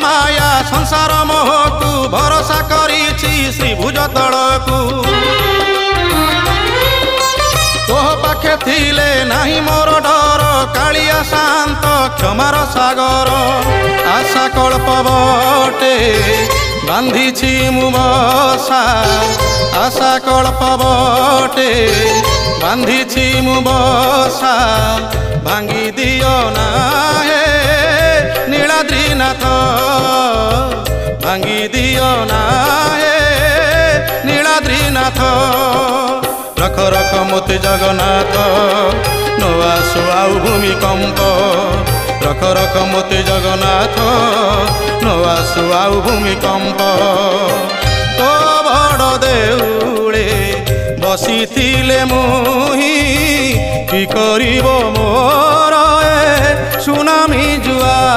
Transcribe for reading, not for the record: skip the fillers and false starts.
माया संसार मोहकु भरोसा करिछि श्रीभुज तलकु तोह पाखे थिले नाही मोर डर कालिया शांत क्षमार सागर आशा कल्पवटे बांधिछि मु बसा आशा कल्पवटे बांधिछि मु बसा भांगी दियो ना हे नीलाद्रीनाथ भांगी दियो ना हे नीलाद्रीनाथ रख रख मोते जगन्नाथ नो आसु आउ भूमिकंप रख रख मोते जगन्नाथ नो आसु आउ भूमिकंप तो बड़ देउळे बसिथिले मुहि कि करिबो मोर सुनामी जुआ।